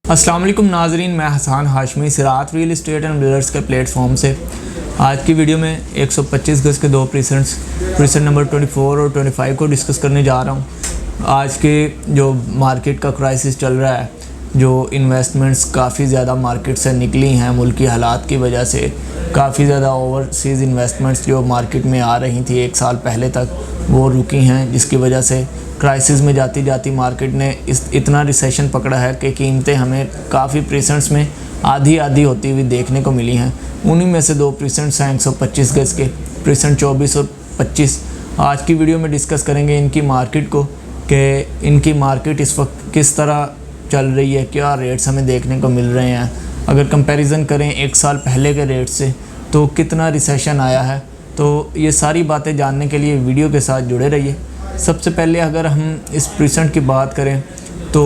अस्सलाम वालेकुम नाजरीन, मैं हसन हाशमी सिरात रियल इस्टेट एंड बिल्डर्स के प्लेटफॉर्म से आज की वीडियो में 125 गज के दो प्रीसेंट नंबर 24 और 25 को डिस्कस करने जा रहा हूँ। आज के जो मार्केट का क्राइसिस चल रहा है, जो इन्वेस्टमेंट्स काफ़ी ज़्यादा मार्केट से निकली हैं मुल्की हालात की वजह से, काफ़ी ज़्यादा ओवरसीज़ इन्वेस्टमेंट्स जो मार्केट में आ रही थी एक साल पहले तक वो रुकी हैं, जिसकी वजह से क्राइसिस में जाती जाती मार्केट ने इतना रिसेशन पकड़ा है कि कीमतें हमें काफ़ी प्रीसेंट्स में आधी होती हुई देखने को मिली हैं। उन्हीं में से दो प्रीसेंट्स हैं 125 गज के, प्रीसेंट 24 और 25। आज की वीडियो में डिस्कस करेंगे इनकी मार्केट को कि इनकी मार्केट इस वक्त किस तरह चल रही है, क्या रेट्स हमें देखने को मिल रहे हैं। अगर कंपैरिजन करें एक साल पहले के रेट से तो कितना रिसेशन आया है, तो ये सारी बातें जानने के लिए वीडियो के साथ जुड़े रहिए। सबसे पहले अगर हम इस प्रीसेंट की बात करें तो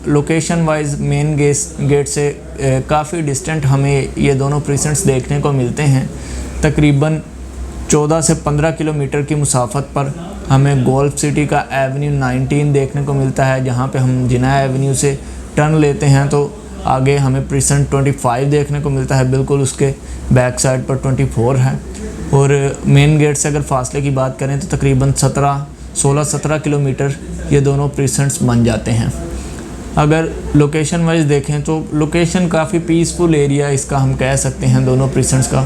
लोकेशन वाइज मेन गेट से काफ़ी डिस्टेंट हमें ये दोनों प्रीसेंट्स देखने को मिलते हैं। तकरीबन 14 से 15 किलोमीटर की मुसाफत पर हमें गोल्फ सिटी का एवेन्यू 19 देखने को मिलता है, जहाँ पे हम जिना एवेन्यू से टर्न लेते हैं तो आगे हमें प्रीसेंट 25 देखने को मिलता है, बिल्कुल उसके बैक साइड पर 24 है। और मेन गेट से अगर फासले की बात करें तो तकरीबन 16-17 किलोमीटर ये दोनों प्रीसेंट्स बन जाते हैं। अगर लोकेशन वाइज देखें तो लोकेशन काफ़ी पीसफुल एरिया इसका हम कह सकते हैं दोनों प्रीसेंट्स का,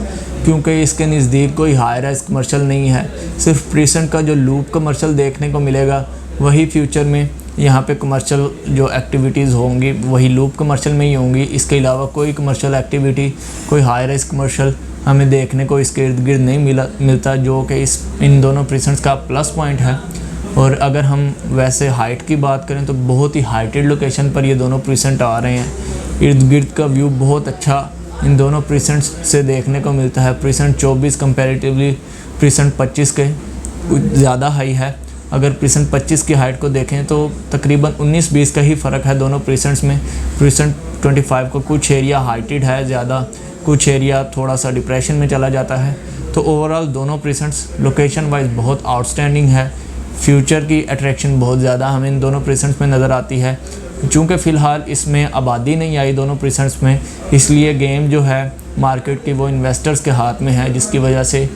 क्योंकि इसके नज़दीक कोई हाई राइज कमर्शियल नहीं है। सिर्फ प्रीसेंट का जो लूप कमर्शियल देखने को मिलेगा वही फ्यूचर में यहाँ पे कमर्शियल जो एक्टिविटीज़ होंगी वही लूप कमर्शियल में ही होंगी। इसके अलावा कोई कमर्शियल एक्टिविटी, कोई हाई राइज कमर्शियल हमें देखने को इसके इर्द गिर्द नहीं मिलता, जो कि इन दोनों प्रीसेंट्स का प्लस पॉइंट है। और अगर हम वैसे हाइट की बात करें तो बहुत ही हाइटेड लोकेशन पर ये दोनों प्रीसेंट आ रहे हैं। इर्द गिर्द का व्यू बहुत अच्छा इन दोनों प्रीसेंट्स से देखने को मिलता है। प्रीसेंट 24 कंपैरेटिवली प्रीसेंट 25 के ज़्यादा हाई है। अगर प्रीसेंट 25 की हाइट को देखें तो तकरीबन 19-20 का ही फ़र्क है दोनों प्रीसेंट्स में। प्रीसेंट 25 को कुछ एरिया हाइटेड है ज़्यादा, कुछ एरिया थोड़ा सा डिप्रेशन में चला जाता है। तो ओवरऑल दोनों प्रीसेंट्स लोकेशन वाइज बहुत आउटस्टैंडिंग है। फ्यूचर की अट्रैक्शन बहुत ज़्यादा हमें इन दोनों प्रीसेंट्स में नज़र आती है। चूँकि फ़िलहाल इसमें आबादी नहीं आई दोनों प्रीसेंट्स में, इसलिए गेम जो है मार्केट की वो इन्वेस्टर्स के हाथ में है, जिसकी वजह से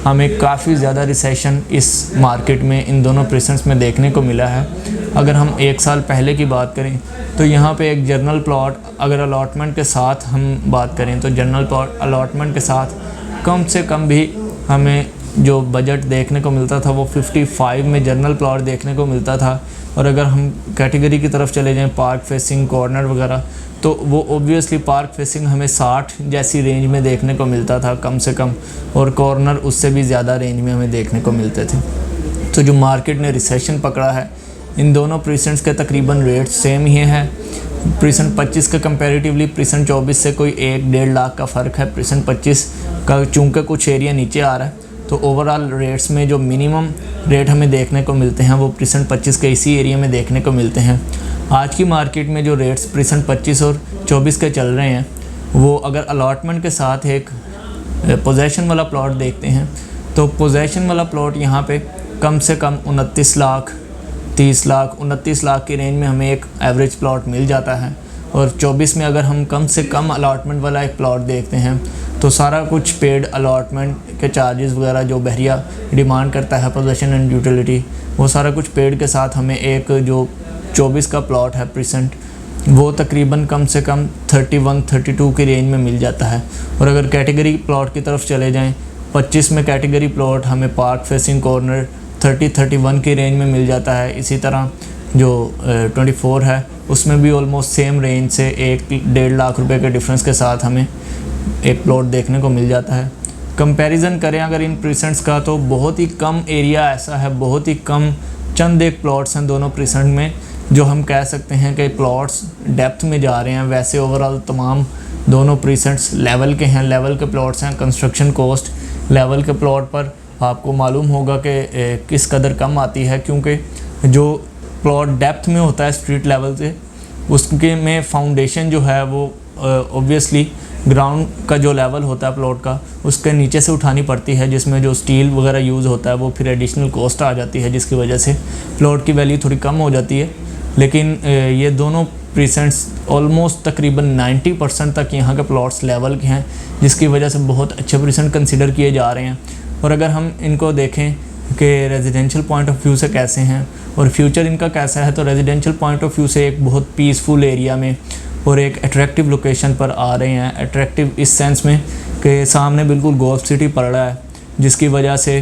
हमें काफ़ी ज़्यादा रिसेशन इस मार्केट में इन दोनों प्रीसेंट्स में देखने को मिला है। अगर हम एक साल पहले की बात करें तो यहाँ पे एक जनरल प्लॉट अगर अलॉटमेंट के साथ हम बात करें तो जनरल प्लॉट अलॉटमेंट के साथ कम से कम भी हमें जो बजट देखने को मिलता था वो 55 में जनरल प्लॉट देखने को मिलता था। और अगर हम कैटेगरी की तरफ चले जाएं पार्क फेसिंग, कॉर्नर वगैरह, तो वो ओब्वियसली पार्क फेसिंग हमें 60 जैसी रेंज में देखने को मिलता था कम से कम, और कॉर्नर उससे भी ज़्यादा रेंज में हमें देखने को मिलते थे। तो जो मार्केट ने रिसेशन पकड़ा है, इन दोनों प्रीसेंट्स के तकरीबन रेट सेम ही हैं। प्रीसेंट 25 का कंपैरेटिवली प्रीसेंट 24 से कोई 1-1.5 लाख का फ़र्क है। प्रीसेंट 25 का चूँकि कुछ एरिया नीचे आ रहा है तो ओवरऑल रेट्स में जो मिनिमम रेट हमें देखने को मिलते हैं वो प्रीसेंट 25 के इसी एरिया में देखने को मिलते हैं। आज की मार्केट में जो रेट्स प्रीसेंट 25 और 24 के चल रहे हैं वो अगर अलॉटमेंट के साथ एक पोजेशन वाला प्लॉट देखते हैं तो पोजेशन वाला प्लॉट यहाँ पे कम से कम 29 लाख, 30 लाख, 29 लाख की रेंज में हमें एक एवरेज प्लॉट मिल जाता है। और 24 में अगर हम कम से कम अलॉटमेंट वाला एक प्लॉट देखते हैं तो सारा कुछ पेड अलॉटमेंट के चार्जेस वगैरह जो बहरिया डिमांड करता है पोजेशन एंड यूटिलिटी, वो सारा कुछ पेड के साथ हमें एक जो 24 का प्लॉट है प्रीसेंट वो तकरीबन कम से कम 31-32 की रेंज में मिल जाता है। और अगर कैटेगरी प्लॉट की तरफ चले जाएं, 25 में कैटेगरी प्लॉट हमें पार्क फेसिंग कॉर्नर 30-31 की रेंज में मिल जाता है। इसी तरह जो 24 है उसमें भी ऑलमोस्ट सेम रेंज से 1-1.5 लाख रुपए के डिफरेंस के साथ हमें एक प्लॉट देखने को मिल जाता है। कंपैरिजन करें अगर इन प्रीसेंट्स का तो बहुत ही कम एरिया ऐसा है, बहुत ही कम चंद एक प्लॉट्स हैं दोनों प्रीसेंट में जो हम कह सकते हैं कि प्लॉट्स डेप्थ में जा रहे हैं। वैसे ओवरऑल तमाम दोनों प्रीसेंट्स लेवल के हैं, लेवल के प्लॉट्स हैं। कंस्ट्रक्शन कॉस्ट लेवल के प्लॉट पर आपको मालूम होगा कि किस कदर कम आती है, क्योंकि जो प्लॉट डेप्थ में होता है स्ट्रीट लेवल से उसके में फाउंडेशन जो है वो ऑब्वियसली ग्राउंड का जो लेवल होता है प्लॉट का उसके नीचे से उठानी पड़ती है, जिसमें जो स्टील वगैरह यूज़ होता है वो फिर एडिशनल कॉस्ट आ जाती है, जिसकी वजह से प्लॉट की वैल्यू थोड़ी कम हो जाती है। लेकिन ये दोनों प्रीसेंट्स ऑलमोस्ट तकरीबन 90% तक यहाँ के प्लॉट्स लेवल के हैं, जिसकी वजह से बहुत अच्छे प्रीसेंट कंसिडर किए जा रहे हैं। और अगर हम इनको देखें कि रेजिडेंशियल पॉइंट ऑफ व्यू से कैसे हैं और फ्यूचर इनका कैसा है, तो रेजिडेंशियल पॉइंट ऑफ व्यू से एक बहुत पीसफुल एरिया में और एक अट्रैक्टिव लोकेशन पर आ रहे हैं। अट्रैक्टिव इस सेंस में कि सामने बिल्कुल गोल्फ सिटी पड़ रहा है, जिसकी वजह से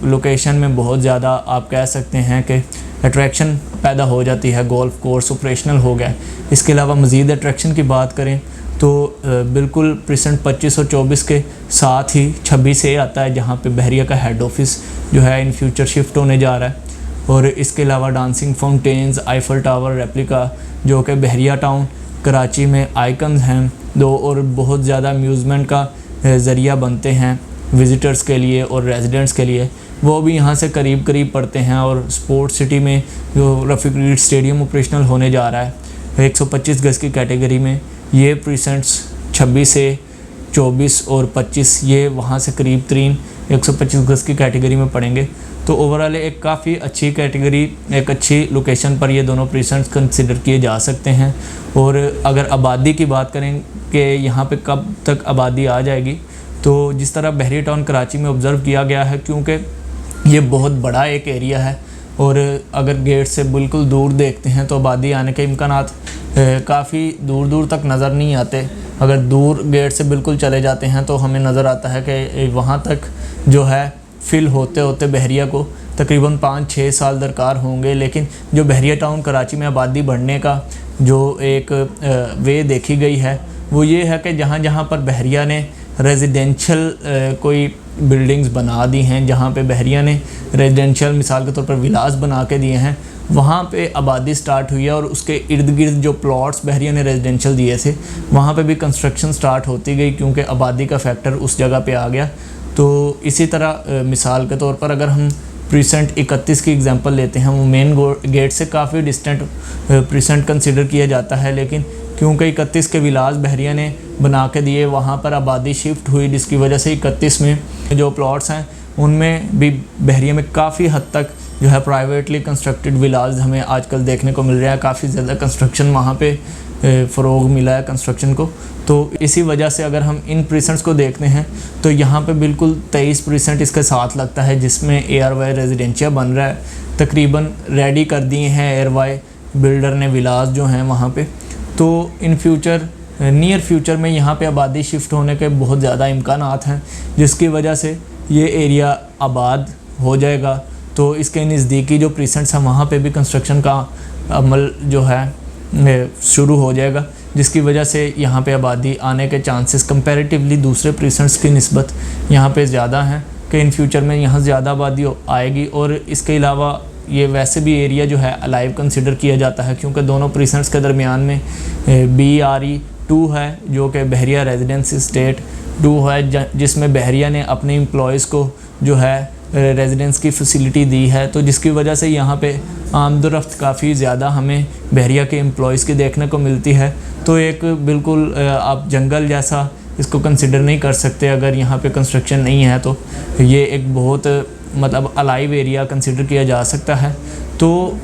लोकेशन में बहुत ज़्यादा आप कह सकते हैं कि अट्रैक्शन पैदा हो जाती है। गोल्फ कोर्स ऑपरेशनल हो गया। इसके अलावा मज़ीद अट्रैक्शन की बात करें तो बिल्कुल प्रीसेंट 25 और 24 के साथ ही 26 से आता है, जहाँ पे बहरिया का हेड ऑफिस जो है इन फ्यूचर शिफ्ट होने जा रहा है। और इसके अलावा dancing fountains, Eiffel tower replica जो कि बहरिया टाउन कराची में आइकन्स हैं दो, और बहुत ज़्यादा अम्यूज़मेंट का ज़रिया बनते हैं विज़िटर्स के लिए और रेजिडेंट्स के लिए, वो भी यहाँ से करीब करीब पड़ते हैं। और स्पोर्ट्स सिटी में जो रफ़ीक रीड स्टेडियम ऑपरेशनल होने जा रहा है 125 गज़ की कैटेगरी में, ये प्रीसेंट्स 26 से 24 और 25 ये वहाँ से करीब तरीन 125 गज़ की कैटेगरी में पड़ेंगे। तो ओवरऑल एक काफ़ी अच्छी कैटेगरी, एक अच्छी लोकेशन पर ये दोनों प्रीसेंट्स कंसिडर किए जा सकते हैं। और अगर आबादी की बात करें कि यहाँ पे कब तक आबादी आ जाएगी, तो जिस तरह बहरिया टाउन कराची में ऑब्ज़र्व किया गया है, क्योंकि ये बहुत बड़ा एक एरिया है और अगर गेट से बिल्कुल दूर देखते हैं तो आबादी आने के इम्कानात काफ़ी दूर दूर तक नज़र नहीं आते। अगर दूर गेट से बिल्कुल चले जाते हैं तो हमें नज़र आता है कि वहाँ तक जो है फिल होते होते बहरिया को तकरीबन 5-6 साल दरकार होंगे। लेकिन जो बहरिया टाउन कराची में आबादी बढ़ने का जो एक वे देखी गई है वो ये है कि जहाँ जहाँ पर बहरिया ने रेजिडेंशियल कोई बिल्डिंग्स बना दी हैं, जहाँ पे बहरिया ने रेजिडेंशियल मिसाल के तौर पर विलास बना के दिए हैं, वहाँ पे आबादी स्टार्ट हुई है। और उसके इर्द गिर्द जो प्लॉट्स बहरिया ने रेजिडेंशियल दिए थे वहाँ पे भी कंस्ट्रक्शन स्टार्ट होती गई, क्योंकि आबादी का फैक्टर उस जगह पे आ गया। तो इसी तरह मिसाल के तौर पर अगर हम प्रीसेंट 31 की एग्जांपल लेते हैं, वो मेन गेट से काफ़ी डिस्टेंट प्रीसेंट कंसिडर किया जाता है, लेकिन क्योंकि 31 के विलास बहरिया ने बना के दिए, वहाँ पर आबादी शिफ्ट हुई, जिसकी वजह से 31 में जो प्लॉट्स हैं उनमें भी बहरिया में काफ़ी हद तक जो है प्राइवेटली कंस्ट्रक्टेड विलास हमें आजकल देखने को मिल रहा है। काफ़ी ज़्यादा कंस्ट्रक्शन वहाँ पे फ़रोग मिला है कंस्ट्रक्शन को। तो इसी वजह से अगर हम इन प्रीसेंट्स को देखते हैं तो यहाँ पे बिल्कुल 23% इसके साथ लगता है, जिसमें ARY रेजिडेंशिया बन रहा है। तकरीबन रेडी कर दिए हैं ARY बिल्डर ने विलास जो हैं वहाँ पे। तो इन फ्यूचर नियर फ्यूचर में यहाँ पे आबादी शिफ्ट होने के बहुत ज़्यादा इम्कानात हैं, जिसकी वजह से ये एरिया आबाद हो जाएगा। तो इसके नज़दीकी जो प्रीसेंट्स हैं वहाँ पे भी कंस्ट्रक्शन का अमल जो है शुरू हो जाएगा, जिसकी वजह से यहाँ पे आबादी आने के चांसेस कंपैरेटिवली दूसरे प्रीसेंट्स की निस्बत यहाँ पे ज़्यादा हैं कि इन फ्यूचर में यहाँ ज़्यादा आबादी आएगी। और इसके अलावा ये वैसे भी एरिया जो है अलाइव कंसिडर किया जाता है, क्योंकि दोनों प्रीसेंट्स के दरमियान में BRE2 है जो कि बहरिया रेजिडेंस स्टेट 2 है, जिसमें बहरिया ने अपने एम्प्लॉयज़ को जो है रेजिडेंस की फैसिलिटी दी है। तो जिसकी वजह से यहाँ पे आमदोरफ्त काफ़ी ज़्यादा हमें बहरिया के एम्प्लॉयज़ की देखने को मिलती है। तो एक बिल्कुल आप जंगल जैसा इसको कंसिडर नहीं कर सकते अगर यहाँ पे कंस्ट्रक्शन नहीं है, तो ये एक बहुत मतलब अलाइव एरिया कंसिडर किया जा सकता है। तो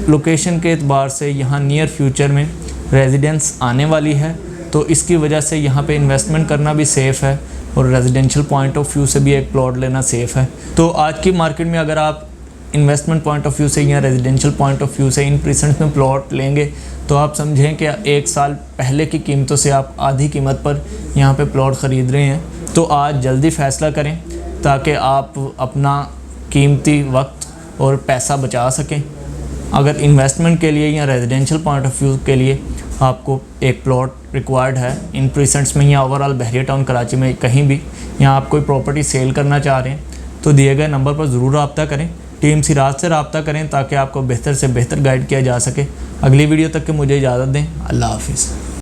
लोकेशन के एतबार से यहाँ नियर फ्यूचर में रेजिडेंस आने वाली है, तो इसकी वजह से यहाँ पे इन्वेस्टमेंट करना भी सेफ़ है और रेजिडेंशियल पॉइंट ऑफ व्यू से भी एक प्लॉट लेना सेफ़ है। तो आज की मार्केट में अगर आप इन्वेस्टमेंट पॉइंट ऑफ व्यू से या रेजिडेंशियल पॉइंट ऑफ व्यू से इन प्रीसेंट्स में प्लॉट लेंगे, तो आप समझें कि 1 साल पहले की कीमतों से आप आधी कीमत पर यहाँ पे प्लॉट ख़रीद रहे हैं। तो आज जल्दी फ़ैसला करें ताकि आप अपना कीमती वक्त और पैसा बचा सकें। अगर इन्वेस्टमेंट के लिए या रेजिडेंशियल पॉइंट ऑफ व्यू के लिए आपको एक प्लॉट रिक्वायर्ड है इन प्रीसेंट्स में या ओवरऑल बहरिया टाउन कराची में कहीं भी, या आप कोई प्रॉपर्टी सेल करना चाह रहे हैं, तो दिए गए नंबर पर ज़रूर रब्ता करें। टीम सिराज से रब्ता करें ताकि आपको बेहतर से बेहतर गाइड किया जा सके। अगली वीडियो तक के मुझे इजाज़त दें। अल्लाह हाफिज़।